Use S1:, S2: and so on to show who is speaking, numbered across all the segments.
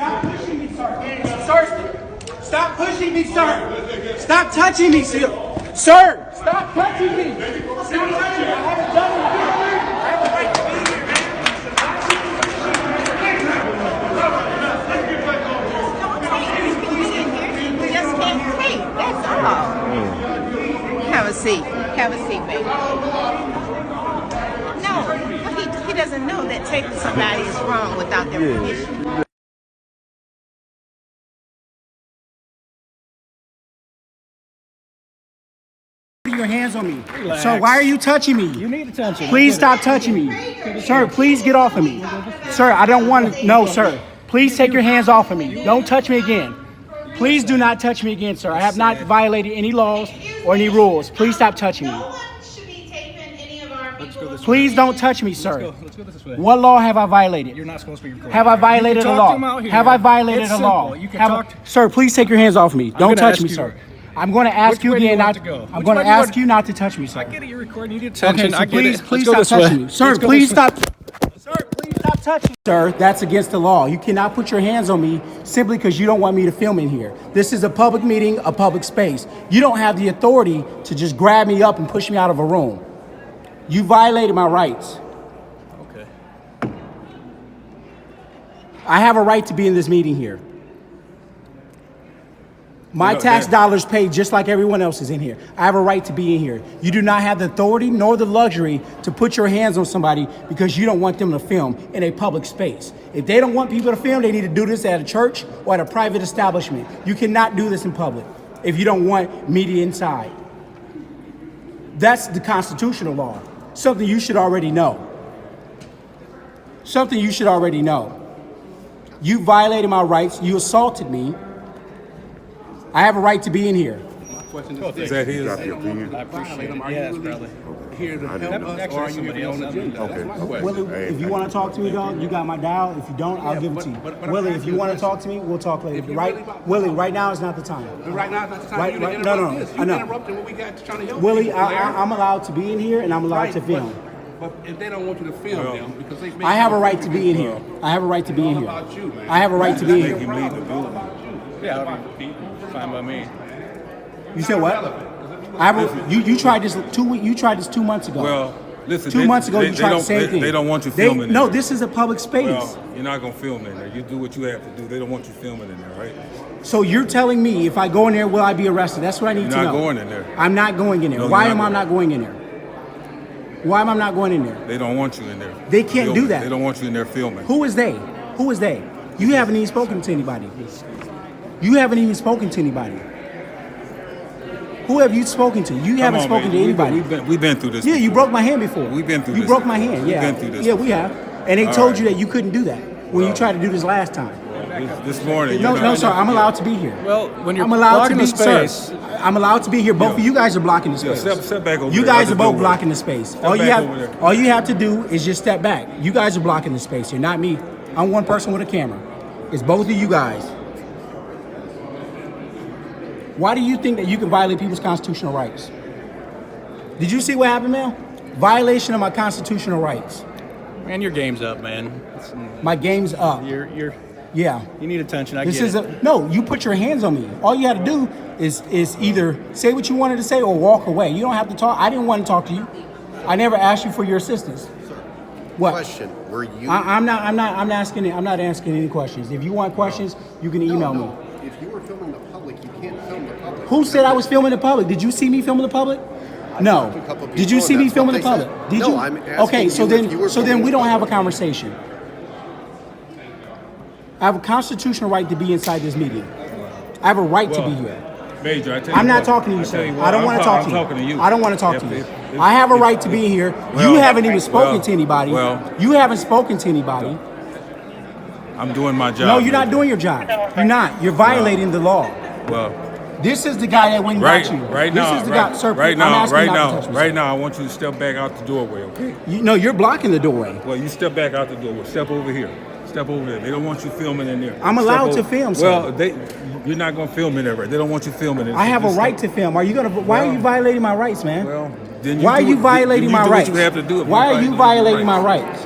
S1: Stop pushing me, sir. Sir, stop pushing me, sir. Stop touching me, sir. Sir, stop touching me. Stop touching me. I haven't done anything. I have a right to be here,
S2: man. We just can't see. That's all. Have a seat. Have a seat, baby. No, he doesn't know that taking somebody is wrong without their permission.
S1: Your hands on me. Relax. Sir, why are you touching me?
S3: You need attention.
S1: Please stop touching me. Sir, please get off of me. Sir, I don't want to. No, sir. Please take your hands off of me. Don't touch me again. Please do not touch me again, sir. I have not violated any laws or any rules. Please stop touching me. Please don't touch me, sir. Let's go this way. What law have I violated?
S3: You're not supposed to be recording.
S1: Have I violated a law? Have I violated a law? Sir, please take your hands off me. Don't touch me, sir. I'm going to ask you again not to go. I'm going to ask you not to touch me, sir.
S3: I get it, you're recording. You need attention.
S1: Okay, so please stop touching me. Sir, please stop. Sir, please stop touching me. Sir, that's against the law. You cannot put your hands on me simply because you don't want me to film in here. This is a public meeting, a public space. You don't have the authority to just grab me up and push me out of a room. You violated my rights.
S3: Okay.
S1: I have a right to be in this meeting here. My tax dollars paid just like everyone else is in here. I have a right to be in here. You do not have the authority nor the luxury to put your hands on somebody because you don't want them to film in a public space. If they don't want people to film, they need to do this at a church or at a private establishment. You cannot do this in public if you don't want media inside. That's the constitutional law. Something you should already know. Something you should already know. You violated my rights. You assaulted me. I have a right to be in here.
S4: Is that his?
S3: I appreciate it. Yeah, that's probably.
S4: Here to help us, or are you here on the agenda? Okay.
S1: Willie, if you want to talk to me, dog, you got my dial. If you don't, I'll give it to you. Willie, if you want to talk to me, we'll talk later. Right, Willie, right now is not the time.
S4: Right now is not the time.
S1: No.
S4: You interrupting what we got trying to help.
S1: Willie, I'm allowed to be in here and I'm allowed to film.
S4: But if they don't want you to film them because they
S1: I have a right to be in here. I have a right to be in here. I have a right to be in here.
S3: Yeah, fine by me.
S1: You said what? You tried this 2 weeks. You tried this 2 months ago.
S4: Well, listen.
S1: 2 months ago, you tried the same thing.
S4: They don't want you filming.
S1: No, this is a public space.
S4: Well, you're not gonna film in there. You do what you have to do. They don't want you filming in there, right?
S1: So you're telling me if I go in there, will I be arrested? That's what I need to know.
S4: You're not going in there.
S1: I'm not going in there.
S4: No,
S1: Why am I not going in there? Why am I not going in there?
S4: They don't want you in there.
S1: They can't do that.
S4: They don't want you in there filming.
S1: Who is they? Who is they? You haven't even spoken to anybody. You haven't even spoken to anybody. Who have you spoken to? You haven't spoken to anybody.
S4: We've been through this.
S1: Yeah, you broke my hand before.
S4: We've been through
S1: this. You broke my hand.
S4: We've
S1: Yeah.
S4: been through this.
S1: Yeah, we have. And they told you that you couldn't do that when you tried to do this last time.
S4: This morning.
S1: No, sir. I'm allowed to be here.
S3: Well, when you're
S1: blocking
S3: the space,
S1: I'm allowed to be here. Both of you guys are blocking the space.
S4: Step back over
S1: You
S4: there.
S1: guys are both blocking the space. All you have to do is just step back. You guys are blocking the space here, not me. I'm one person with a camera. It's both of you guys. Why do you think that you can violate people's constitutional rights? Did you see what happened, man? Violation of my constitutional rights.
S3: Man, your game's up, man.
S1: My game's up. Yeah.
S3: You need attention.
S1: No, you put your hands on me. All you had to do is either say what you wanted to say or walk away. You don't have to talk. I didn't want to talk to you. I never asked you for your assistance. What?
S5: Question. Were you?
S1: I'm not asking any questions. If you want questions, you can email me.
S5: If you were filming the public, you can't film the public.
S1: Who said I was filming the public? Did you see me filming the public? No. Did you see me filming the public? Did you?
S5: I'm asking
S1: okay, so then we don't have a
S5: public.
S1: conversation. I have a constitutional right to be inside this meeting. I have a right to be here.
S4: Major,
S1: I'm not talking to you, sir. I don't want to talk to you. I don't want to talk to you. I have a right to be here. You haven't even spoken to anybody. You haven't spoken to anybody.
S4: I'm doing my job.
S1: No, you're not doing your job. You're not. You're violating the law.
S4: Well,
S1: this is the guy that went and got you.
S4: Right now,
S1: this is the guy, sir.
S4: Right now, I want you to step back out the doorway, okay?
S1: No, you're blocking the doorway.
S4: Well, you step back out the doorway. Step over here. Step over there. They don't want you filming in there.
S1: I'm allowed to film, sir.
S4: Well, you're not going to film in there, right? They don't want you filming in there.
S1: I have a right to film. Are you gonna? Why are you violating my rights, man?
S4: Well, then
S1: why are you violating my rights?
S4: What you have to do.
S1: Why are you violating my rights?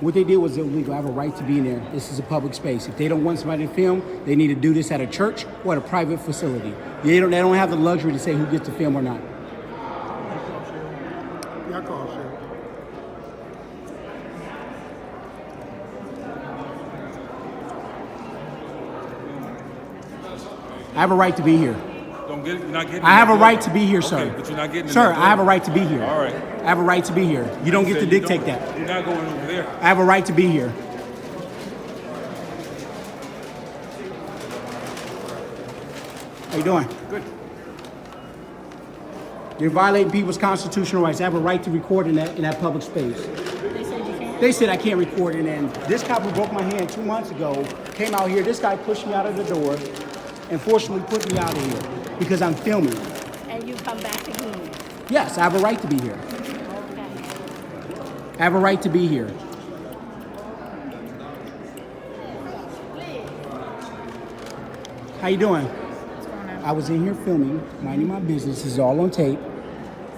S1: What they did was illegal. I have a right to be in there. This is a public space. If they don't want somebody to film, they need to do this at a church or at a private facility. They don't have the luxury to say who gets to film or not.
S5: Yeah, I called Sheriff.
S1: I have a right to be here.
S4: Don't get it. You're not getting.
S1: I have a
S4: that
S1: right
S4: door.
S1: to be here, sir.
S4: Okay, but you're not getting.
S1: Sir, I have a right to be here.
S4: All right.
S1: I have a right to be here. You don't get to
S4: Said you
S1: dictate
S4: don't.
S1: that.
S4: You're not going over there.
S1: I have a right to be here. How you doing?
S4: Good.
S1: You're violating people's constitutional rights. I have a right to record in that public space.
S6: They said you can't.
S1: They said I can't record, and then this cop who broke my hand 2 months ago came out here. This guy pushed me out of the door and forcibly put me out of here because I'm filming.
S6: And you come back again.
S1: Yes, I have a right to be here.
S6: Okay.
S1: I have a right to be here. How you doing? I was in here filming, minding my business. This is all on tape.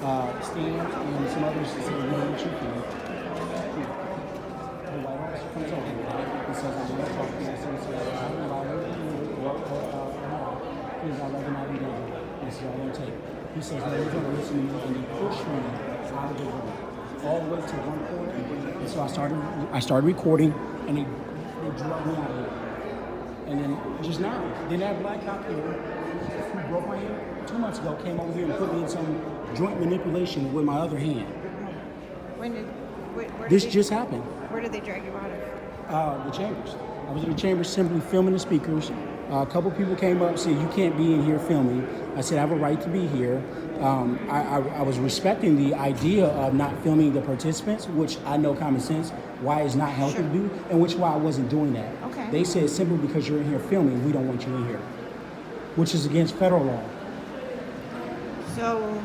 S1: Stan and some others said we don't want you film. The white officer comes over. He says, I'm going to talk to you. He says, I don't violate He says, I'd rather not be done. This is all on tape. He says, no, you're going to listen to me. And he pushed me out of the room, all the way to one corner. And so I started recording, and they drug me out of here. And then just now, then that black cop here who broke my hand 2 months ago came over here and put me in some joint manipulation with my other hand.
S2: When did, where
S1: This
S2: did
S1: just happened.
S2: Where did they drag you out of?
S1: The chambers. I was in the chambers simply filming the speakers. A couple people came up and said, you can't be in here filming. I said, I have a right to be here. I was respecting the idea of not filming the participants, which I know common sense, why it's not healthy to do, and which why I wasn't doing that.
S2: Okay.
S1: They said simply because you're in here filming, we don't want you in here, which is against federal law.
S2: So,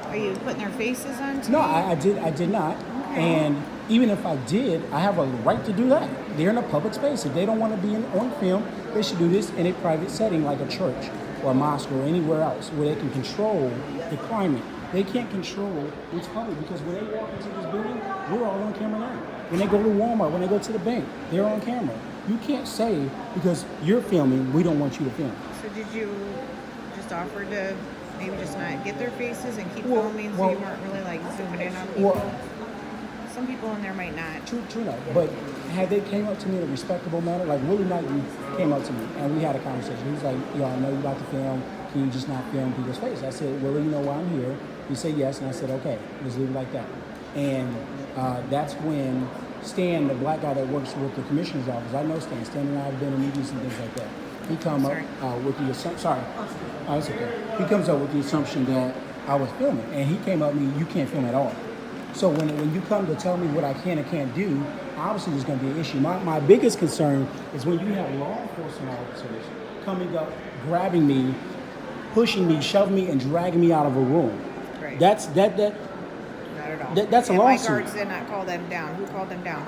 S2: are you putting their faces on TV?
S1: No, I did not.
S2: Okay.
S1: And even if I did, I have a right to do that. They're in a public space. If they don't want to be on film, they should do this in a private setting like a church or a mosque or anywhere else where they can control the climate. They can't control what's public because when they walk into this building, we're all on camera now. When they go to Walmart, when they go to the bank, they're on camera. You can't say because you're filming, we don't want you to film.
S2: So did you just offer to maybe just not get their faces and keep
S1: Well,
S2: filming so
S1: well-
S2: you weren't really like zooming in on people?
S1: Well-
S2: Some people in there might not.
S1: True enough. But had they came up to me in a respectable manner, like Willie Knighton came up to me and we had a conversation. He was like, yo, I know you're about to film. Can you just not film people's face? I said, Willie, you know why I'm here? He said yes, and I said, okay, let's leave it like that. And that's when Stan, the black guy that works with the commissioner's office, I know Stan. Stan and I have been in meetings and things like that. He come up with the assumption. Sorry, that's okay. He comes up with the assumption that I was filming, and he came up to me, you can't film at all. So when you come to tell me what I can and can't do, obviously there's going to be an issue. My biggest concern is when you have law enforcement officers coming up, grabbing me, pushing me, shoving me, and dragging me out of a room.
S2: Right.
S1: That's
S2: Not at all.
S1: that's a
S2: and
S1: lawsuit.
S2: my guards did not call them down. Who called them down?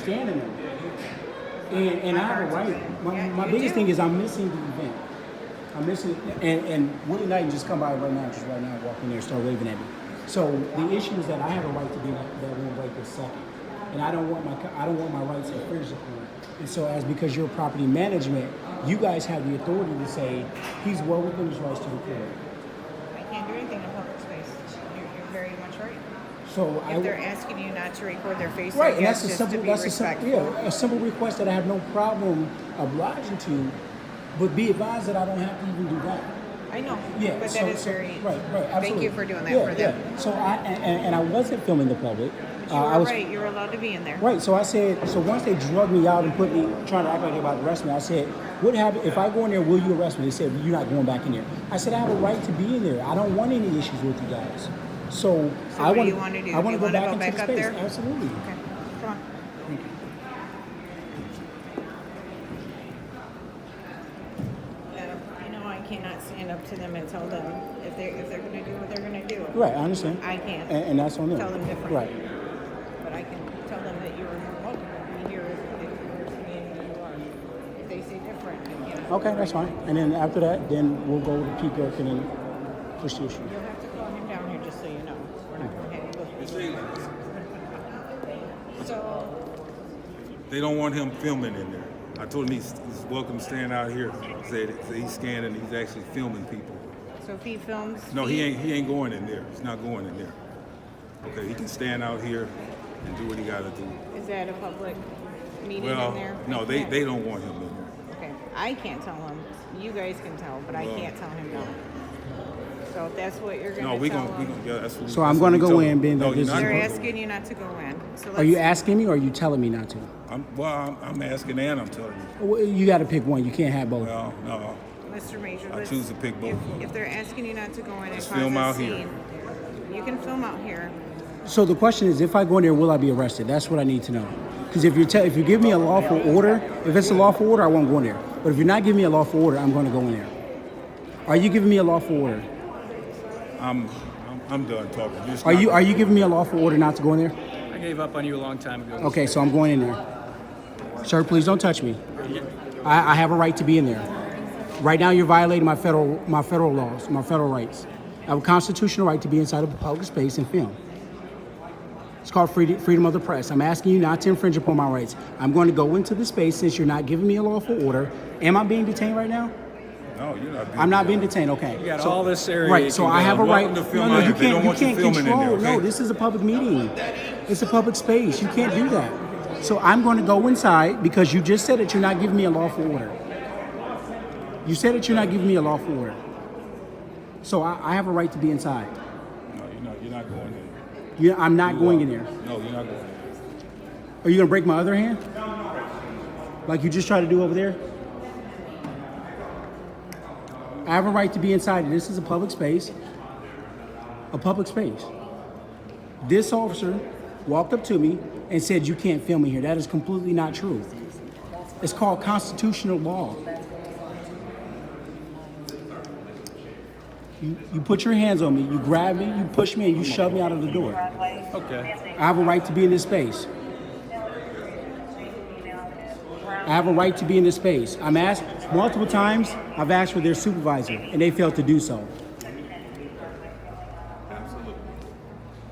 S1: Standing there. And I have a right. My
S2: you
S1: biggest
S2: do.
S1: thing is I'm missing the event. I'm missing and Willie Knight just come by right now, walk in there and start waving at me. So the issue is that I have a right to be in that room right this second. And I don't want my rights infringed upon. And so because you're property management, you guys have the authority to say he's well within his rights to record.
S2: I can't do anything in public space. You're very much right.
S1: So
S2: If they're asking you not to record their face,
S1: right,
S2: I
S1: and
S2: guess
S1: that's a
S2: just
S1: simple,
S2: to be respectful.
S1: a simple request that I have no problem obliging to, but be advised that I don't have to even do that.
S2: I know.
S1: Yeah,
S2: But
S1: so,
S2: that is very.
S1: right, absolutely.
S2: Thank you for doing that
S1: Yeah,
S2: for them.
S1: Yeah. So I wasn't filming the public.
S2: But you were right. You were allowed to be in there.
S1: Right. So I said. So once they drug me out and put me trying to act like they about to arrest me, I said, "What happens if I go in there? Will you arrest me?" They said, "You're not going back in there." I said, "I have a right to be in there. I don't want any issues with you guys." So I
S2: what
S1: want.
S2: do you want to do?
S1: I want
S2: You
S1: to go
S2: wanna
S1: back
S2: go
S1: into
S2: back
S1: the
S2: up
S1: space.
S2: there?
S1: Absolutely.
S2: Okay. Come on.
S1: Thank you.
S2: You know, I cannot stand up to them and tell them if they're going to do what they're going to do.
S1: Right. I understand.
S2: I can't.
S1: And that's on them.
S2: Tell them different.
S1: Right.
S2: But I can tell them that you're welcome to be here if you're community you are. If they say different, I can't.
S1: Okay, that's fine. And then after that, then we'll go to Pete Gherkin and push the issue.
S2: You'll have to call him down here just so you know. We're not going to have you go through.
S4: They don't want him filming in there. I told him he's welcome to stand out here. Said he's scanning. He's actually filming people.
S2: So if he films,
S4: No, he ain't going in there. He's not going in there. Okay, he can stand out here and do what he got to do.
S2: Is that a public meeting
S4: Well,
S2: in there?
S4: no,
S2: I
S4: they
S2: can't-
S4: don't want him in there.
S2: Okay, I can't tell him. You guys can tell, but I
S4: Well-
S2: can't tell him no. So if that's what you're gonna
S4: No, we
S2: tell
S4: gonna
S2: him,
S4: yeah, that's what.
S1: So
S4: that's
S1: I'm
S4: what
S1: gonna
S4: we
S1: go
S4: told
S1: in,
S4: him.
S1: being
S4: No,
S1: that
S4: you're
S1: this
S4: not
S1: is-
S2: they're
S4: going.
S2: asking you not to go in. So
S1: Are you
S2: let's-
S1: asking me or are you telling me not to?
S4: I'm asking and I'm telling you.
S1: Well, you got to pick one. You can't have both.
S4: Well, no,
S2: Mr. Major,
S4: I
S2: let's-
S4: choose to pick both.
S2: If they're asking you not to go in and
S4: Just
S2: cause
S4: film
S2: a
S4: out here.
S2: scene, you can film out here.
S1: So the question is, if I go in there, will I be arrested? That's what I need to know. Because if you give me a lawful order, if it's a lawful order, I won't go in there. But if you're not giving me a lawful order, I'm going to go in there. Are you giving me a lawful order?
S4: I'm done talking. You're just
S1: Are
S4: not-
S1: you giving me a lawful order not to go in there?
S3: I gave up on you a long time ago.
S1: Okay, so I'm going in there. Sir, please don't touch me. I have a right to be in there. Right now, you're violating my federal laws, my federal rights. I have a constitutional right to be inside of a public space and film. It's called freedom of the press. I'm asking you not to infringe upon my rights. I'm going to go into the space since you're not giving me a lawful order. Am I being detained right now?
S4: No, you're not.
S1: I'm not being detained. Okay.
S3: You got all this area.
S1: Right.
S3: you
S1: So
S3: can
S1: I
S3: go.
S1: have a right.
S4: Welcome to film
S1: No,
S4: out
S1: you
S4: here. They
S1: can't.
S4: don't
S1: You
S4: want you
S1: can't
S4: filming in there,
S1: control. No,
S4: okay?
S1: this is a public meeting. It's a public space. You can't do that. So I'm going to go inside because you just said that you're not giving me a lawful order. You said that you're not giving me a lawful order. So I have a right to be inside.
S4: No, you're not going in.
S1: I'm not going in there.
S4: No, you're not going.
S1: Are you going to break my other hand? Like you just tried to do over there? I have a right to be inside. This is a public space. A public space. This officer walked up to me and said, you can't film me here. That is completely not true. It's called constitutional law. You put your hands on me, you grab me, you push me, and you shove me out of the door.
S3: Okay.
S1: I have a right to be in this space. I have a right to be in this space. I'm asked multiple times, I've asked for their supervisor, and they failed to do so.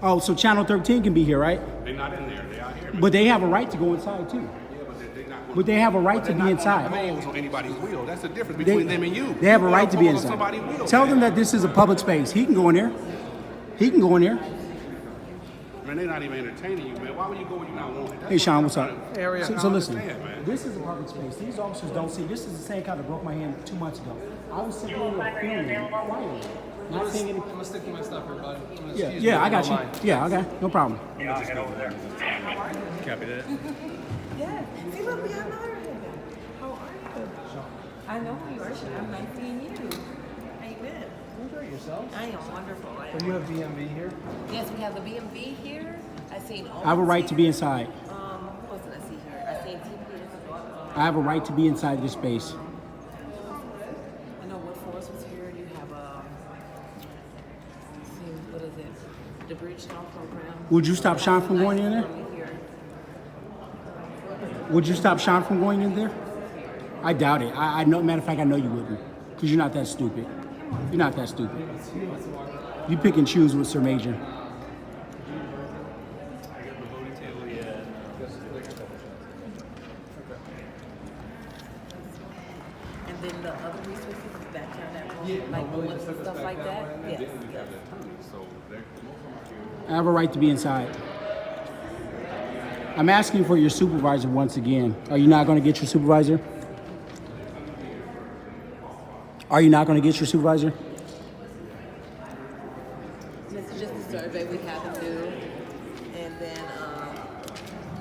S1: Oh, so Channel 13 can be here, right?
S7: They're not in there. They out here.
S1: But they have a right to go inside, too. But they have a right to be inside.
S7: Holes on anybody's wheel. That's the difference between them and you.
S1: They have a right to be
S7: Holes on
S1: inside.
S7: somebody's wheel,
S1: Tell
S7: man.
S1: them that this is a public space. He can go in there. He can go in there.
S7: Man, they're not even entertaining you, man. Why would you go when you're not wanted? That's
S1: Hey, Sean, what's up?
S7: Area,
S1: So
S7: I
S1: listen,
S7: understand, man.
S1: this is a public space. These officers don't see. This is the same kind that broke my hand 2 months ago. I was simply filming quietly. Not saying anything.
S8: I'm gonna stick to my stuff here, bud.
S1: Yeah, I got you. Yeah, okay, no problem.
S3: Copy that.
S2: Yeah. See, look, we got another head. How are you? I know who you are. I'm nice seeing you. How you been?
S8: Enjoy yourself.
S2: I am wonderful.
S8: So you have BMV here?
S9: Yes, we have the BMV here. I seen.
S1: I have a right to be inside.
S9: Who else did I see here? I seen TP.
S1: I have a right to be inside this space.
S9: I know what force was here. You have let's see, what is it? The Bridge Stone program.
S1: Would you stop Sean from going in there?
S9: Here.
S1: Would you stop Sean from going in there? I doubt it. I know. Matter of fact, I know you wouldn't, because you're not that stupid. You're not that stupid. You pick and choose with Sir Maejor.
S9: And then the other resources is back down that road, like bullets and stuff like that. Yes.
S1: I have a right to be inside. I'm asking for your supervisor once again. Are you not going to get your supervisor? Are you not going to get your supervisor?
S9: This is just a survey we have to do, and then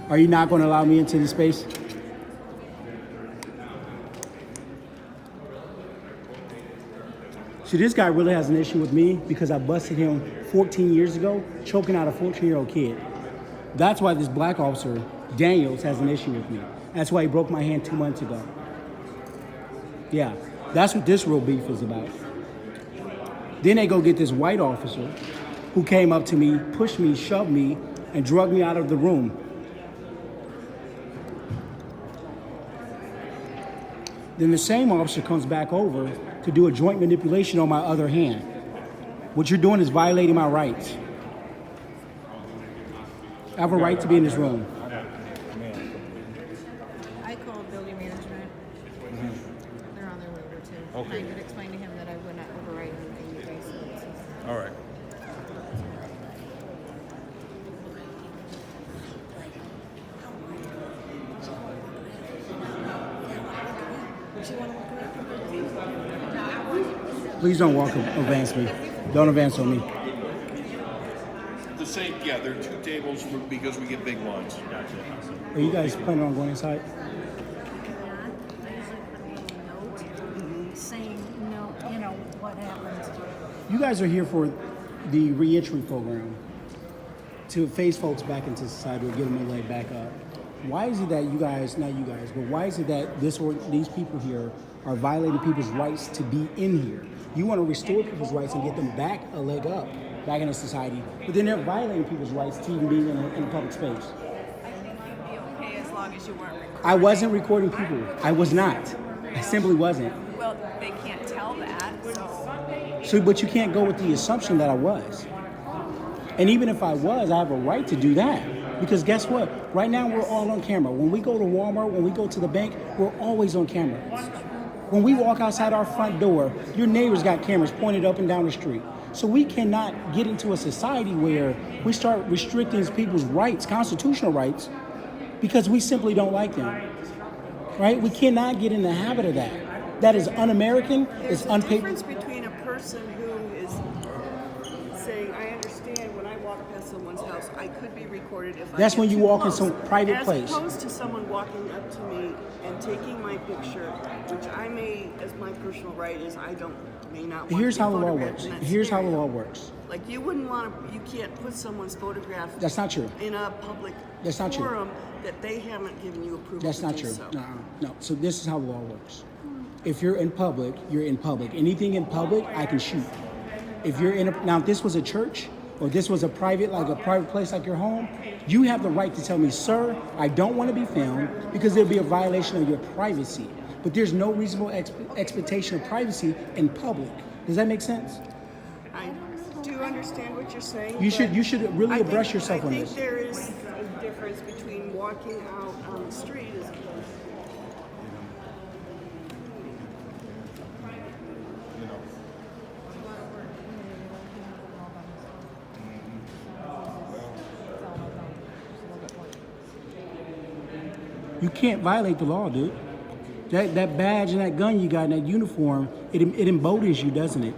S1: Are you not going to allow me into the space? See, this guy really has an issue with me because I busted him 14 years ago, choking out a 14-year-old kid. That's why this black officer, Daniels, has an issue with me. That's why he broke my hand 2 months ago. Yeah, that's what this real beef is about. Then they go get this white officer who came up to me, pushed me, shoved me, and drugged me out of the room. Then the same officer comes back over to do a joint manipulation on my other hand. What you're doing is violating my rights. I have a right to be in this room.
S4: Okay.
S2: And I could explain to him that I would not override anything you guys said.
S4: All right.
S1: Please don't advance me. Don't advance on me.
S7: The same, yeah, there are two tables because we get big lines.
S1: Are you guys planning on going inside?
S6: I usually put a little note saying, no, what happened.
S1: You guys are here for the reentry program to phase folks back into society or get them to lay back up. Why is it that you guys, not you guys, but why is it that these people here are violating people's rights to be in here? You want to restore people's rights and get them back a leg up, back into society, but then they're violating people's rights to even being in a public space.
S9: I think you'd be okay as long as you weren't recording.
S1: I wasn't recording people. I was not. I simply wasn't.
S9: Well, they can't tell that, so.
S1: So, but you can't go with the assumption that I was. And even if I was, I have a right to do that. Because guess what? Right now, we're all on camera. When we go to Walmart, when we go to the bank, we're always on camera. When we walk outside our front door, your neighbors got cameras pointed up and down the street. So we cannot get into a society where we start restricting people's rights, constitutional rights, because we simply don't like them. Right? We cannot get in the habit of that. That is un-American, it's
S10: There's a
S1: unpaid.
S10: difference between a person who is saying, I understand when I walk past someone's house, I could be recorded if I
S1: That's
S10: get
S1: when you
S10: too
S1: walk in
S10: close.
S1: some private
S10: as
S1: place.
S10: As opposed to someone walking up to me and taking my picture, which I may, as my personal right is, may not want
S1: Here's
S10: to be
S1: how the law
S10: photographed
S1: works.
S10: in that
S1: Here's how the
S10: scenario.
S1: law works.
S10: Like you wouldn't want to, you can't put someone's photograph
S1: That's not true.
S10: in a public
S1: That's not true.
S10: forum that they haven't given you approval
S1: That's
S10: to
S1: not
S10: do
S1: true.
S10: so.
S1: No. So this is how the law works. If you're in public, you're in public. Anything in public, I can shoot. If you're now, if this was a church or this was a private place like your home, you have the right to tell me, sir, I don't want to be filmed because there'll be a violation of your privacy. But there's no reasonable expectation of privacy in public. Does that make sense?
S10: I do understand what you're saying.
S1: You should really abreast yourself on
S10: I
S1: this.
S10: think there is a difference between walking out on the street as opposed
S1: You can't violate the law, dude. That badge and that gun you got and that uniform, it emboldens you, doesn't it?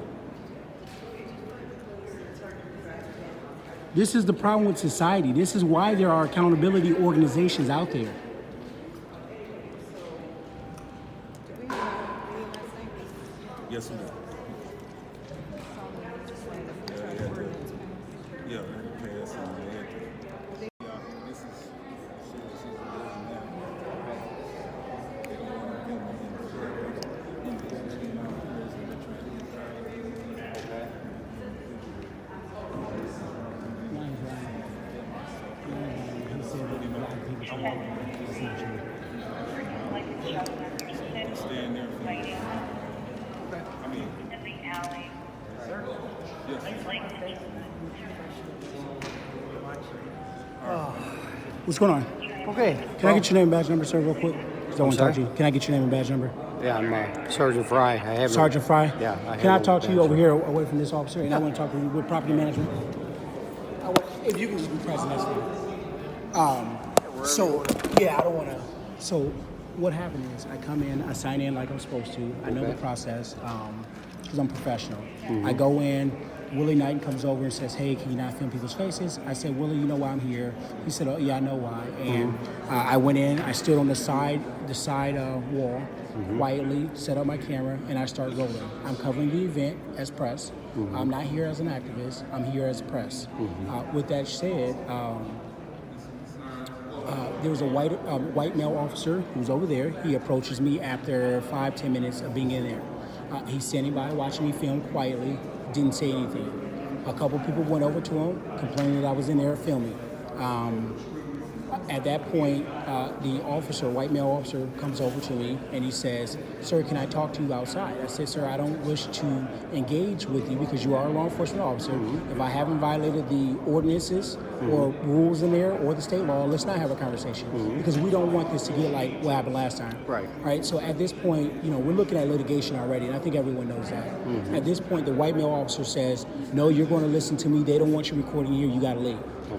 S1: This is the problem with society. This is why there are accountability organizations out there.
S4: Yes, ma'am. Yeah, pass on the entry. This is she's a living now. They don't want to film Stand there. I mean,
S1: What's going on?
S5: Okay.
S1: Can I get your name and badge number, sir, real quick? 'Cause I want to talk to you. Can I get your name and badge number?
S5: Yeah, I'm Sergeant Fry. I have
S1: Sergeant Fry?
S5: Yeah.
S1: Can I talk to you over here away from this officer? And I want to talk to you with property management. If you can just be present, that's fine. So, yeah, I don't want to. So, what happened is I come in, I sign in like I'm supposed to. I know the process because I'm professional. I go in. Willie Knighton comes over and says, hey, can you not film people's faces? I said, Willie, you know why I'm here? He said, oh, yeah, I know why. And I went in, I stood on the side wall, quietly, set up my camera, and I start rolling. I'm covering the event as press. I'm not here as an activist. I'm here as press. With that said, there was a white male officer who's over there. He approaches me after 5-10 minutes of being in there. He's standing by watching me film quietly, didn't say anything. A couple people went over to him, complaining that I was in there filming. At that point, the officer, white male officer, comes over to me and he says, "Sir, can I talk to you outside?" I said, "Sir, I don't wish to engage with you because you are a law enforcement officer. If I haven't violated the ordinances or rules in there or the state law, let's not have a conversation because we don't want this to get like what happened last time." Right. So at this point, we're looking at litigation already, and I think everyone knows that. At this point, the white male officer says, "No, you're going to listen to me. They don't want you recording here. You got to leave."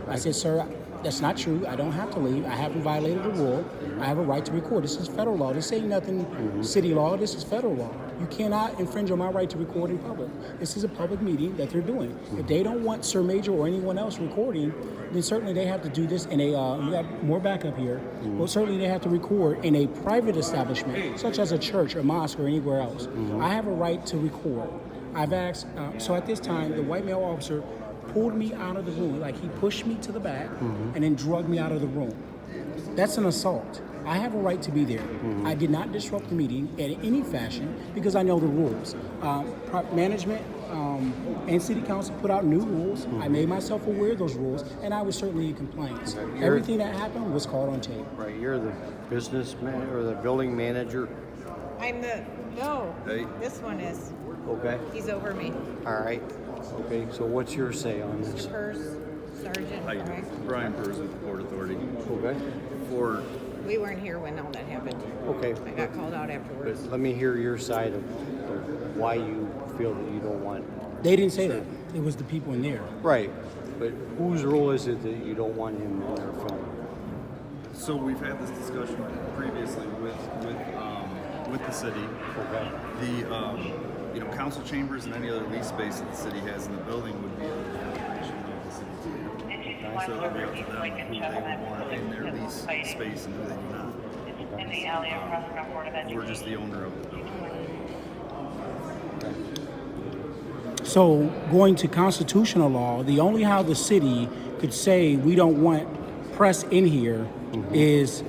S1: I said, "Sir, that's not true. I don't have to leave. I haven't violated the rule. I have a right to record. This is federal law. This ain't nothing city law. This is federal law. You cannot infringe on my right to record in public. This is a public meeting that they're doing. If they don't want Sir Maejor or anyone else recording, then certainly they have to do this in a, you got more backup here, well, certainly they have to record in a private establishment, such as a church or mosque or anywhere else. I have a right to record. I've asked, so at this time, the white male officer pulled me out of the room, like he pushed me to the back and then drugged me out of the room. That's an assault. I have a right to be there. I did not disrupt the meeting in any fashion because I know the rules. Management and city council put out new rules. I made myself aware of those rules, and I was certainly in compliance. Everything that happened was called on tape.
S5: Right, you're the businessman or the building manager.
S2: I'm this one is.
S5: Okay.
S2: He's over me.
S5: All right. Okay, so what's your say on this?
S2: Purse, Sergeant
S4: Hi,
S2: Fry.
S4: Brian Purse with the Port Authority.
S5: Okay.
S4: For
S2: We weren't here when all that happened.
S5: Okay.
S2: I got called out afterwards.
S5: But let me hear your side of why you feel that you don't want.
S1: They didn't say that. It was the people in there.
S5: Right. But whose role is it that you don't want him in their film?
S4: So we've had this discussion previously with the city.
S5: Okay.
S4: The council chambers and any other lease space that the city has in the building would be under the operation of the city. So it would be up to them who they would want in their lease space and who they do not. We're just the owner of the building.
S1: So going to constitutional law, the only how the city could say we don't want press in here is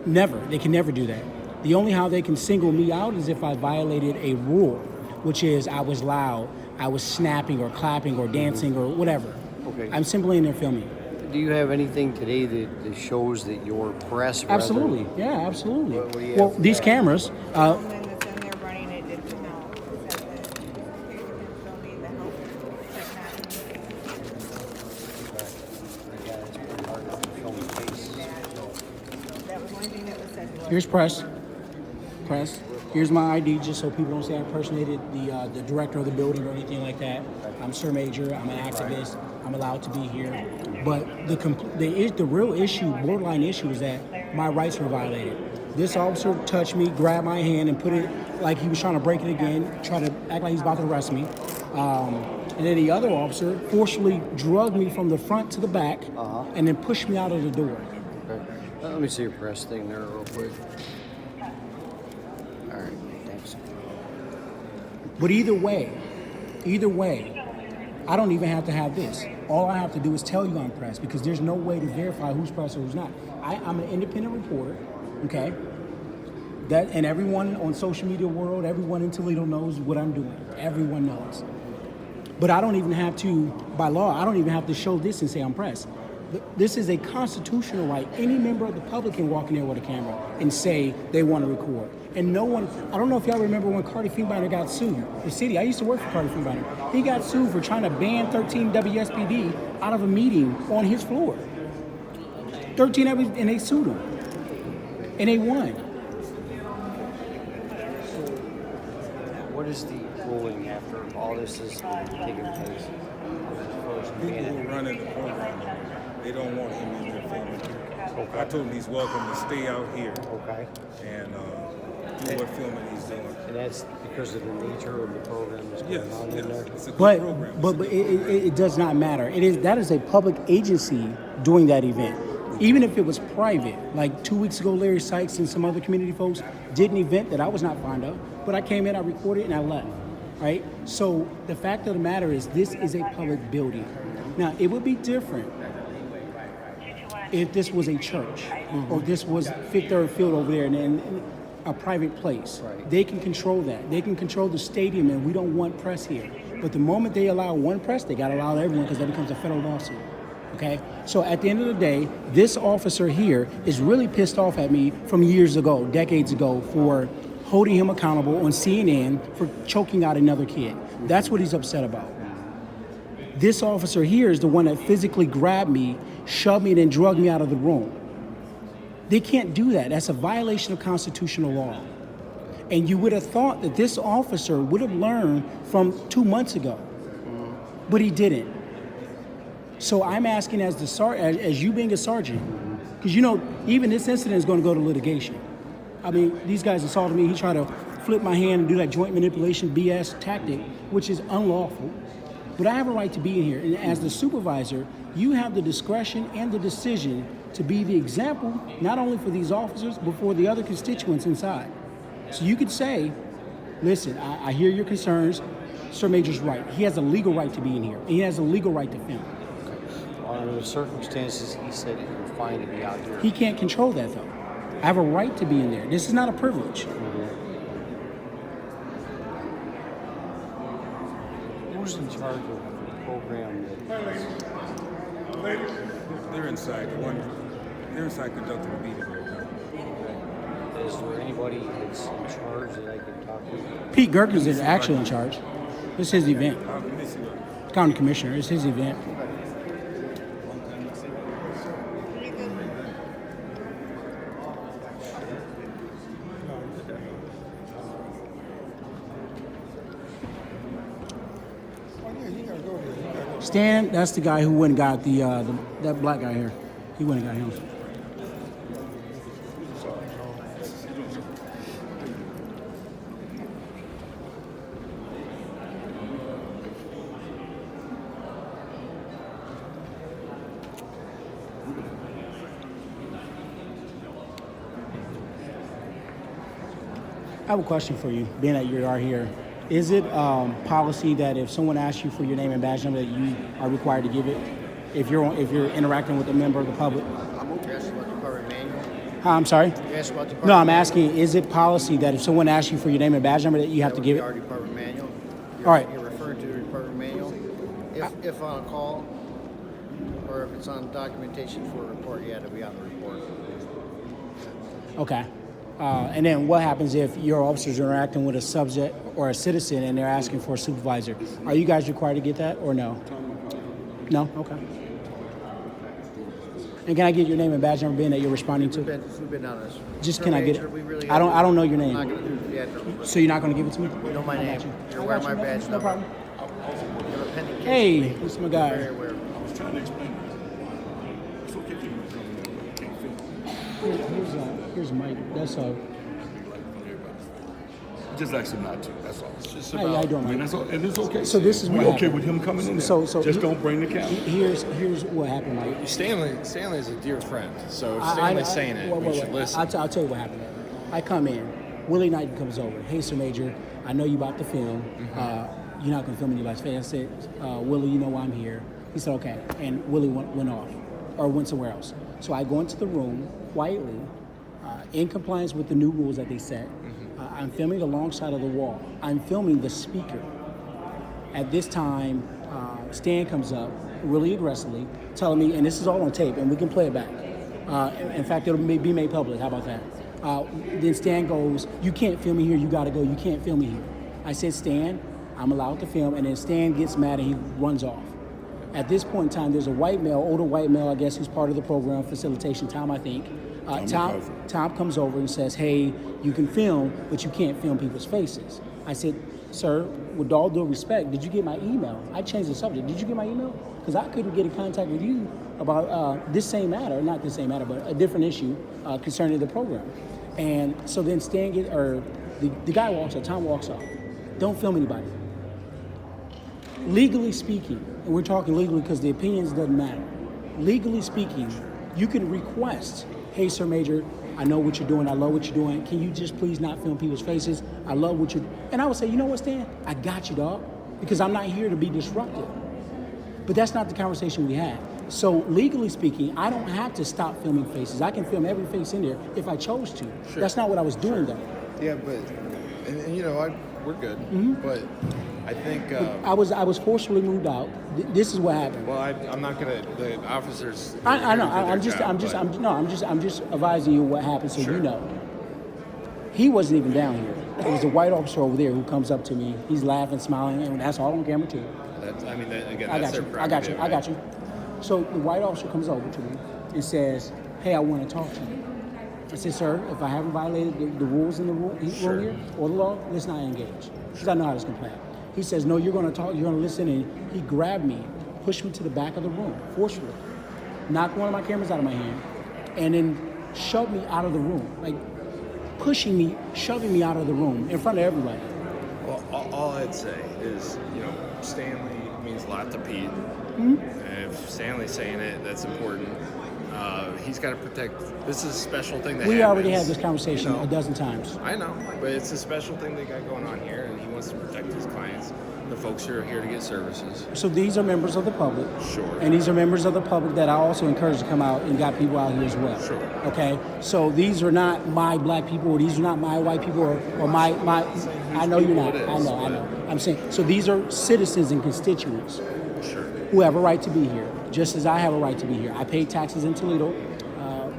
S1: never. They can never do that. The only how they can single me out is if I violated a rule, which is I was loud, I was snapping or clapping or dancing or whatever.
S5: Okay.
S1: I'm simply in there filming.
S5: Do you have anything today that shows that your press?
S1: Absolutely. Yeah, absolutely.
S5: What do you
S1: Well,
S5: have?
S1: these cameras,
S2: And then that's in there running, it did come out. It said that you can show me the help technology. That was one thing that was said.
S1: here's press. Here's my ID, just so people don't say I impersonated the director of the building or anything like that. I'm Sir Maejor. I'm an activist. I'm allowed to be here. But the real issue, borderline issue, is that my rights were violated. This officer touched me, grabbed my hand, and put it like he was trying to break it again, try to act like he's about to arrest me. And then the other officer forcefully drugged me from the front to the back and then pushed me out of the door.
S5: Okay. Let me see your press thing there real quick. All right, thanks.
S1: But either way, I don't even have to have this. All I have to do is tell you I'm press because there's no way to verify who's press or who's not. I'm an independent reporter, okay? And everyone on social media world, everyone in Toledo knows what I'm doing. Everyone knows. But I don't even have to, by law, I don't even have to show this and say I'm press. This is a constitutional right. Any member of the public can walk in there with a camera and say they want to record. And no one, I don't know if y'all remember when Cardi Fienbinder got sued. The city, I used to work for Cardi Fienbinder. He got sued for trying to ban 13 WSPD out of a meeting on his floor. 13 of it, and they sued him. And they won.
S5: What is the ruling after all this is taking place?
S4: People who run in the program, they don't want him in their filming. I told him he's welcome to stay out here
S5: Okay.
S4: and do what filming he's doing.
S5: And that's because of the nature of the program that's going on in there?
S4: It's a good
S1: But
S4: program.
S1: it does not matter. That is a public agency doing that event. Even if it was private, like 2 weeks ago, Larry Sykes and some other community folks did an event that I was not fond of, but I came in, I recorded, and I left, right? So the fact of the matter is this is a public building. Now, it would be different if this was a church or this was Fifth Third Field over there and a private place.
S5: Right.
S1: They can control that. They can control the stadium, and we don't want press here. But the moment they allow one press, they got to allow everyone because that becomes a federal lawsuit. Okay? So at the end of the day, this officer here is really pissed off at me from years ago, decades ago, for holding him accountable on CNN for choking out another kid. That's what he's upset about. This officer here is the one that physically grabbed me, shoved me, and then drugged me out of the room. They can't do that. That's a violation of constitutional law. And you would have thought that this officer would have learned from 2 months ago, but he didn't. So I'm asking as you being a sergeant, because you know, even this incident is going to go to litigation. I mean, these guys assaulted me. He tried to flip my hand and do that joint manipulation BS tactic, which is unlawful. But I have a right to be in here. And as the supervisor, you have the discretion and the decision to be the example, not only for these officers, but for the other constituents inside. So you could say, listen, I hear your concerns. Sir Maejor's right. He has a legal right to be in here. And he has a legal right to film.
S5: Under the circumstances, he said it was fine to be out here.
S1: He can't control that, though. I have a right to be in there. This is not a privilege.
S5: Who's in charge of the program?
S7: They're inside. They're inside conducting a meeting.
S5: Is there anybody that's in charge that I can talk to?
S1: Pete Gerkens is actually in charge. It's his event. County commissioner. It's his event. Stan, that's the guy who went and got that black guy here. He went and got him. I have a question for you, being that you are here. Is it policy that if someone asks you for your name and badge number that you are required to give it if you're interacting with a member of the public?
S5: I'm asking about Department Manual.
S1: I'm sorry?
S5: You asked about Department
S1: No, I'm asking, is it policy that if someone asks you for your name and badge number that you have to give
S5: Our
S1: it?
S5: Department Manual.
S1: All right.
S5: You're referring to the Department Manual. If on a call, or if it's on documentation for a report, you have to be on the report.
S1: Okay. And then what happens if your officers are interacting with a subject or a citizen and they're asking for a supervisor? Are you guys required to get that or no? No? Okay. And can I get your name and badge number being that you're responding to?
S5: We've been on this.
S1: Just
S5: Sir
S1: can I get
S5: Maejor,
S1: it?
S5: we really
S1: I don't know your
S5: I'm not
S1: name.
S5: going to do it yet.
S1: So you're not going to give it to me?
S5: You know my
S1: I
S5: name.
S1: got you.
S5: You're
S1: I
S5: aware
S1: got
S5: of my
S1: you.
S5: badge
S1: No
S5: number.
S1: problem.
S5: You have a pending case
S1: Hey,
S5: with me.
S1: this is my guy.
S5: Very aware.
S7: I was trying to explain. It's okay if you can't fit.
S1: Here's Mike. That's
S7: Just ask him not to. That's all. It's just
S1: How you doing,
S7: I mean,
S1: Mike?
S7: that's all, and it's okay.
S1: So this is
S7: we
S1: what
S7: okay
S1: happened.
S7: with him coming in there.
S1: So
S7: just don't bring the camera.
S1: Here's what happened, Mike.
S11: Stanley is a dear friend, so if Stanley's saying it, we should listen.
S1: I'll tell you what happened. I come in. Willie Knight comes over. Hey, Sir Maejor, I know you about to film. You're not going to film anybody's face. I said, Willie, you know why I'm here. He said, okay. And Willie went off or went somewhere else. So I go into the room quietly, in compliance with the new rules that they set. I'm filming alongside of the wall. I'm filming the speaker. At this time, Stan comes up really aggressively, telling me, and this is all on tape, and we can play it back. In fact, it'll be made public. How about that? Then Stan goes, you can't film me here. You got to go. You can't film me here. I said, Stan, I'm allowed to film. And then Stan gets mad and he runs off. At this point in time, there's a white male, older white male, I guess, who's part of the program, facilitation, Tom, I think. Tom comes over and says, hey, you can film, but you can't film people's faces. I said, sir, with all due respect, did you get my email? I changed the subject. Did you get my email? Because I couldn't get in contact with you about this same matter, not this same matter, but a different issue concerning the program. And so then the guy walks up, Tom walks up. Don't film anybody. Legally speaking, and we're talking legally because the opinions doesn't matter. Legally speaking, you can request, hey, Sir Maejor, I know what you're doing. I love what you're doing. Can you just please not film people's faces? I love what you're doing. And I would say, you know what, Stan? I got you, dog, because I'm not here to be disruptive. But that's not the conversation we had. So legally speaking, I don't have to stop filming faces. I can film every face in there if I chose to. Sure. That's not what I was doing, though.
S11: Yeah, but, and you know, we're good, but I think.
S1: I was forcibly moved out. This is what happened.
S11: Well, I'm not gonna. The officers.
S1: I know.
S11: I'm just
S1: advising you what happened so you know. He wasn't even down here. There was a white officer over there who comes up to me. He's laughing, smiling, and that's all on camera too.
S11: I
S1: got you. So the white officer comes over to me and says, "Hey, I want to talk to you." I said, "Sir, if I haven't violated the rules in the room here or the law, let's not engage, because I know how this can play out." He says, "No, you're going to talk. You're going to listen." And he grabbed me, pushed me to the back of the room forcefully, knocked one of my cameras out of my hand, and then shoved me out of the room, like pushing me, shoving me out of the room in front of everybody.
S11: Well, all I'd say is, Stanley means a lot to Pete.
S1: Mm-hmm.
S11: And if Stanley's saying it, that's important. He's got to protect. This is a special thing that
S1: We
S11: happens,
S1: already had this conversation a dozen times.
S11: I know, but it's a special thing they got going on here, and he wants to protect his clients, the folks who are here to get services.
S1: So these are members of the public.
S11: Sure.
S1: And these are members of the public that I also encourage to come out and got people out here as well.
S11: Sure.
S1: Okay? So these are not my black people, or these are not my white people, or my I know you're not. I know. I'm saying, so these are citizens and constituents who have a right to be here, just as I have a right to be here. I pay taxes in Toledo.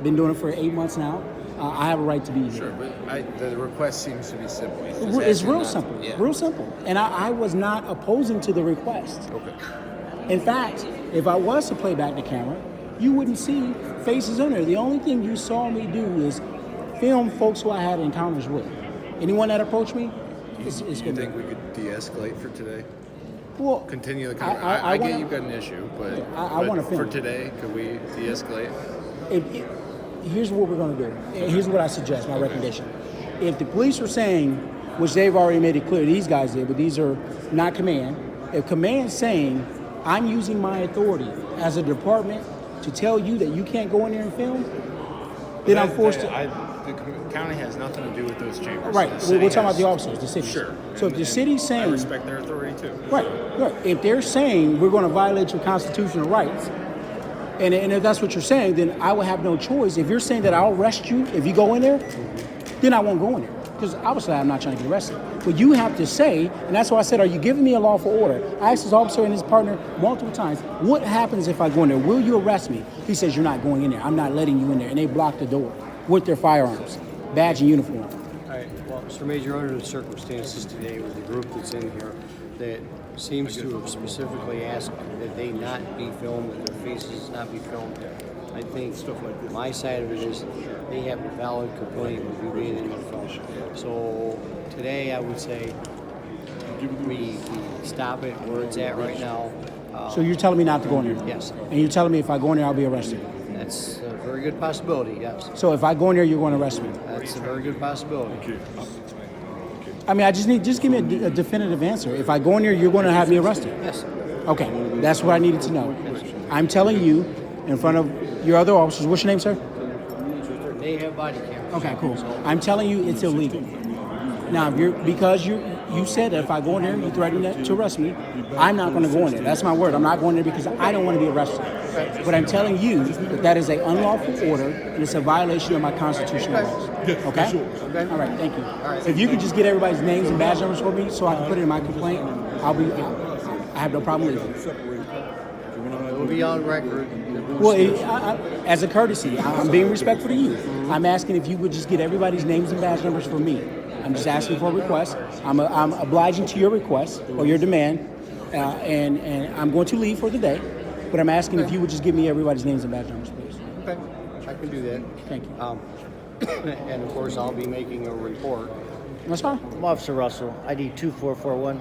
S1: Been doing it for 8 months now. I have a right to be here.
S11: Sure, but the request seems to be simple.
S1: It's real simple. Yeah. Real simple. And I was not opposing to the request.
S11: Okay.
S1: In fact, if I was to play back the camera, you wouldn't see faces on there. The only thing you saw me do is film folks who I had encounters with. Anyone that approached me, it's
S11: you think we could de-escalate for today?
S1: Well,
S11: continue the conversation. I get you've got an issue, but
S1: I want to film.
S11: For today, could we de-escalate?
S1: Here's what we're going to do. Here's what I suggest, my recommendation. If the police are saying, which they've already made it clear, these guys did, but these are not command. If command's saying, I'm using my authority as a department to tell you that you can't go in there and film, then I'm forced to.
S11: The county has nothing to do with those chambers.
S1: Right. We're talking about the officers, the city.
S11: Sure.
S1: So if the city's saying.
S11: I respect their authority too.
S1: Right. If they're saying we're going to violate your constitutional rights, and if that's what you're saying, then I will have no choice. If you're saying that I'll arrest you if you go in there, then I won't go in there. Because obviously I'm not trying to get arrested. But you have to say, and that's why I said, are you giving me a lawful order? I asked this officer and his partner multiple times, what happens if I go in there? Will you arrest me? He says, you're not going in there. I'm not letting you in there. And they blocked the door with their firearms, badge and uniform.
S12: All right. Well, Sir Maejor, under the circumstances today with the group that's in here that seems to have specifically asked that they not be filmed, that their faces not be filmed. I think stuff like my side of it is they have a valid complaint with you being in the film. So today I would say we stop it where it's at right now.
S1: So you're telling me not to go in there?
S12: Yes.
S1: And you're telling me if I go in there, I'll be arrested?
S12: That's a very good possibility, yes.
S1: So if I go in there, you're going to arrest me?
S12: That's a very good possibility.
S1: I mean, just give me a definitive answer. If I go in there, you're going to have me arrested?
S12: Yes.
S1: Okay, that's what I needed to know. I'm telling you, in front of your other officers, what's your name, sir?
S12: They have body cameras.
S1: Okay, cool. I'm telling you, it's illegal. Now, because you said that if I go in there, you threatened to arrest me, I'm not going to go in there. That's my word. I'm not going there because I don't want to be arrested. But I'm telling you that is an unlawful order, and it's a violation of my constitutional rights. Okay? All right, thank you. If you could just get everybody's names and badge numbers for me so I can put it in my complaint, I have no problem leaving.
S12: It will be on record.
S1: Well, as a courtesy, I'm being respectful to you. I'm asking if you would just get everybody's names and badge numbers for me. I'm just asking for a request. I'm obliging to your request or your demand, and I'm going to leave for the day. But I'm asking if you would just give me everybody's names and badge numbers, please.
S12: Okay, I can do that.
S1: Thank you.
S12: And of course, I'll be making a report.
S1: That's fine.
S5: I'm Officer Russell, ID 2441.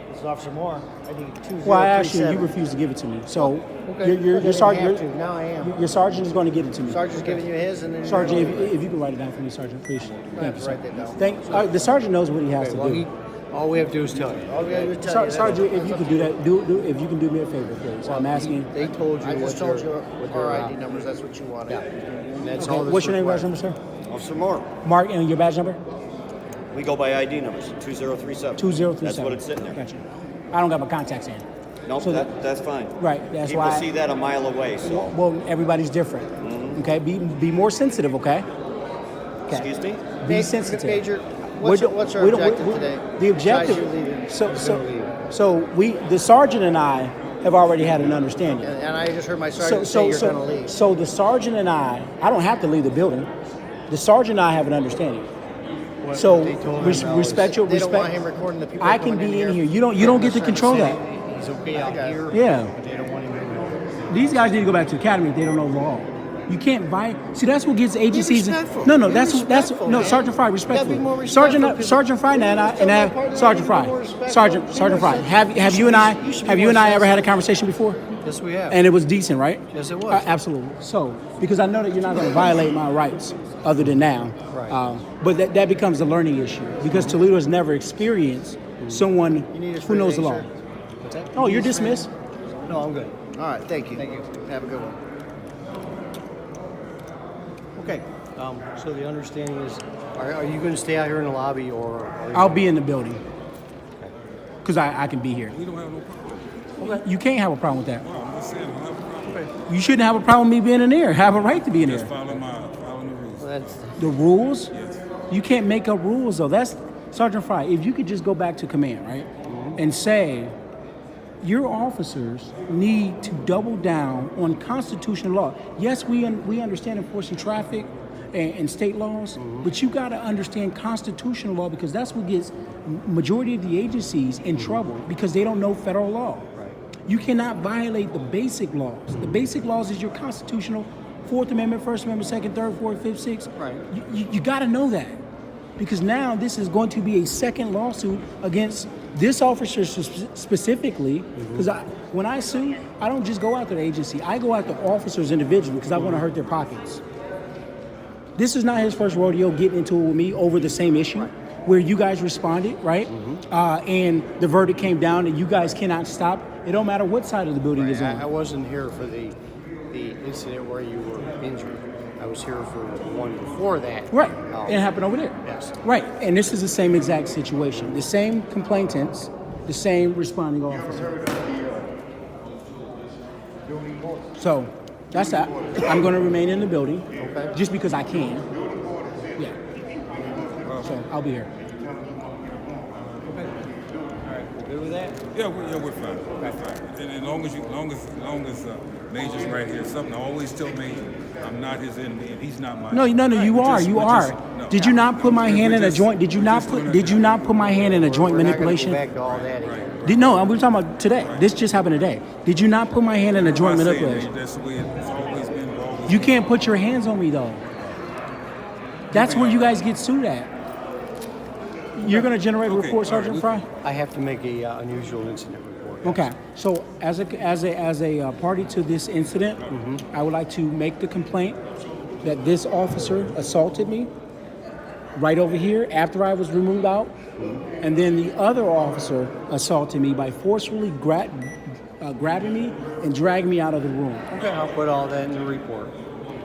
S5: This is Officer Moore, ID 2037.
S1: Well, I asked you, you refused to give it to me. So your sergeant,
S5: now I am.
S1: Your sergeant is going to give it to me.
S5: Sergeant's giving you his, and then
S1: Sergeant, if you could write it down for me, Sergeant, please. Thank you, sir.
S5: write that down.
S1: The sergeant knows what he has to do.
S12: All we have to do is tell you.
S5: All we gotta do is tell you.
S1: Sergeant, if you could do that, if you can do me a favor, please. I'm asking.
S12: They told you.
S5: I just
S12: what
S5: told you
S12: what
S5: our
S12: their,
S5: ID numbers. That's what you wanted.
S12: Yeah. And that's
S1: Okay,
S12: all.
S1: what's your name, badge number, sir?
S13: Officer Moore.
S1: Mark, and your badge number?
S13: We go by ID numbers, 2037.
S1: 2037.
S13: That's what it's sitting there.
S1: Gotcha. I don't got my contacts in.
S13: Nope,
S1: So
S13: that's fine.
S1: Right, that's
S13: People
S1: why.
S13: see that a mile away, so.
S1: Well, everybody's different. Okay, be more sensitive. Okay.
S13: Excuse me?
S1: Be sensitive.
S5: Major, What's our objective today?
S1: The
S5: besides
S1: objective.
S5: you leaving?
S1: The sergeant and I have already had an understanding.
S5: And I just heard my sergeant say you're going to leave.
S1: So the sergeant and I don't have to leave the building. The sergeant and I have an understanding. So respect your
S5: They don't want
S1: respect.
S5: him recording the people.
S1: I can be in here. You don't get to control that.
S12: He's okay out here.
S1: Yeah.
S12: But they don't want him in there.
S1: These guys need to go back to the academy if they don't know law. You can't buy. See, that's what gets agencies.
S5: respectful.
S1: No,
S5: Be
S1: that's
S5: respectful,
S1: no
S5: man.
S1: Sergeant Fry,
S5: You gotta be more
S1: respectfully.
S5: respectful, 'cause
S1: Sergeant Fry Sergeant Fry. Sergeant Fry. Have you and I ever had a conversation before?
S12: Yes, we have.
S1: And it was decent, right?
S12: Yes, it was.
S1: Absolutely. So, because I know that you're not going to violate my rights other than now.
S12: Right.
S1: But that becomes a learning issue because Toledo has never experienced someone who knows the law.
S12: What's that?
S1: Oh, you're dismissed.
S12: No, I'm good.
S5: All right, thank you.
S12: Thank you.
S5: Have a good one.
S12: Okay. So the understanding is, are you going to stay out here in the lobby or? Are you
S1: I'll be in the building because I can be here.
S7: We don't have no problem.
S1: Okay. You can't have a problem with that.
S7: Well, I'm just saying, I don't have a problem.
S1: You shouldn't have a problem with me being in there. Have a right to be in
S7: Just
S1: there.
S7: following the rules.
S12: That's
S1: The rules?
S7: Yes.
S1: You can't make up rules though. That's Sergeant Fry. If you could just go back to command, right, and say your officers need to double down on constitutional law. Yes, we understand enforcing traffic and state laws, but you got to understand constitutional law because that's what gets majority of the agencies in trouble because they don't know federal law.
S12: right.
S1: You cannot violate the basic laws. The basic laws is your constitutional, Fourth Amendment, First Amendment, Second, Third, Fourth, Fifth, Sixth.
S12: Right.
S1: You got to know that because now this is going to be a second lawsuit against this officer specifically. Because when I sue, I don't just go after the agency. I go after officers individually because I want to hurt their pockets. This is not his first rodeo getting into it with me over the same issue where you guys responded, right? And the verdict came down and you guys cannot stop. It don't matter what side of the building is on.
S12: I wasn't here for the incident where you were injured. I was here for the one before that.
S1: Right. It happened over there.
S12: Yes.
S1: Right. And this is the same exact situation. The same complainants, the same responding officer. So that's that. I'm going to remain in the building just because I can. Yeah. So I'll be here.
S12: Good with that?
S7: Yeah, we're fine. We're fine. And as long as Major's right here, something I always tell Major, I'm not his enemy and he's not mine.
S1: No, you are. You are. Did you not put my hand in a joint? Did you not put my hand in a joint manipulation?
S12: We're not going to go back to all that again.
S1: No, we're talking about today. This just happened today. Did you not put my hand in a joint manipulation?
S7: That's the way it's always been.
S1: You can't put your hands on me though. That's where you guys get sued at. You're going to generate a report, Sergeant Fry?
S12: I have to make a unusual incident report.
S1: Okay. So as a party to this incident, I would like to make the complaint that this officer assaulted me right over here after I was removed out, and then the other officer assaulted me by forcefully grabbing me and dragging me out of the room.
S12: Okay, I'll put all that in the report.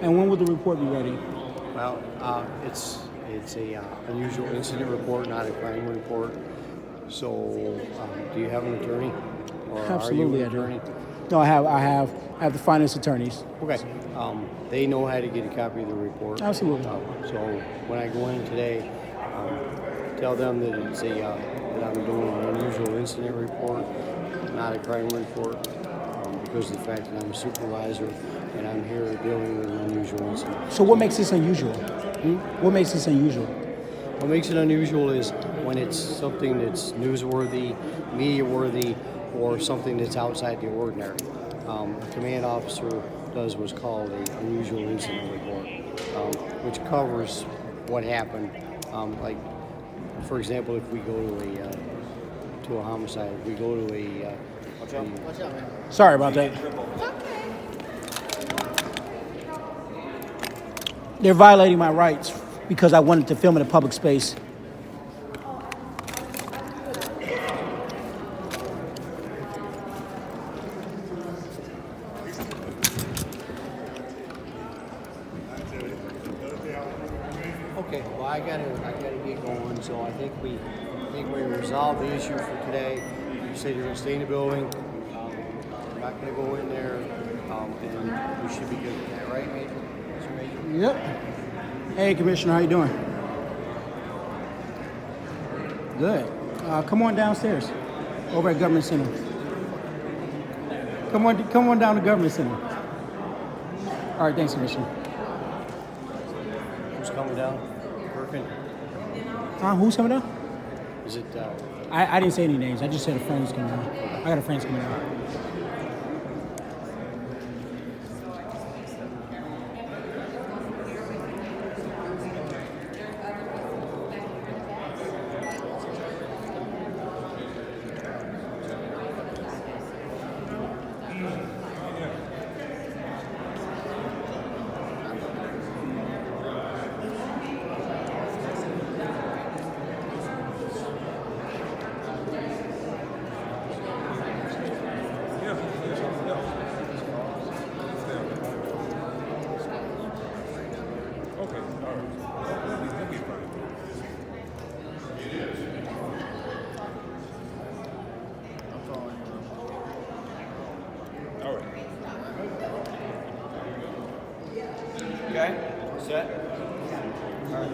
S1: And when will the report be ready?
S12: Well, it's a unusual incident report, not a crime report. So, do you have an attorney? Or
S1: Absolutely,
S12: are you an attorney?
S1: No, I have the finance attorneys.
S12: Okay. They know how to get a copy of the report.
S1: Absolutely.
S12: So when I go in today, tell them that it's that I'm doing an unusual incident report, not a crime report, because of the fact that I'm a supervisor and I'm here dealing with an unusual incident.
S1: So what makes this unusual? What makes this unusual?
S12: What makes it unusual is when it's something that's newsworthy, media-worthy, or something that's outside the ordinary. A command officer does what's called an unusual incident report, which covers what happened. Like, for example, if we go to a homicide, if we go to a
S1: Sorry about that. They're violating my rights because I wanted to film in a public space.
S12: Okay, well, I gotta get going. So I think we resolved the issue for today. You said you're gonna stay in the building. We're not gonna go in there, and we should be good with that, right, Major? Mr. Major?
S1: Yep. Hey, Commissioner, how you doing? Good. Come on downstairs, over at Government Center. Come on down to Government Center. All right, thanks, Commissioner.
S12: Who's coming down? Working?
S1: Who's coming down?
S12: Is it,
S1: I didn't say any names. I just said a friend's coming down. I got a friend's coming down.
S7: Okay, all right. He'll be fine. All right.
S13: Okay, set.
S12: all right.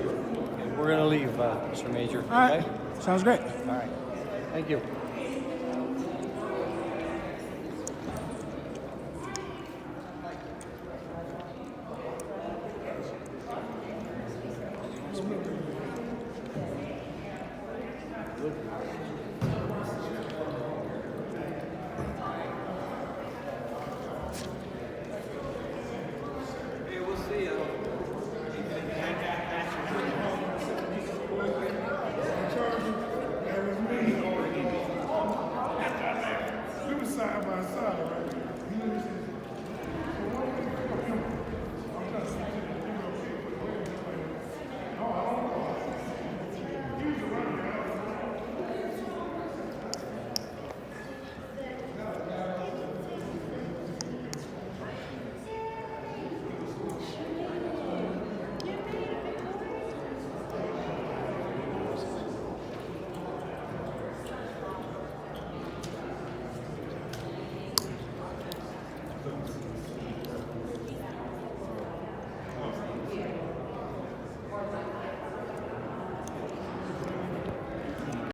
S12: We're gonna leave, Sir Major.
S1: All right.
S12: Okay?
S1: Sounds great.
S12: All right. Thank you.
S5: Look.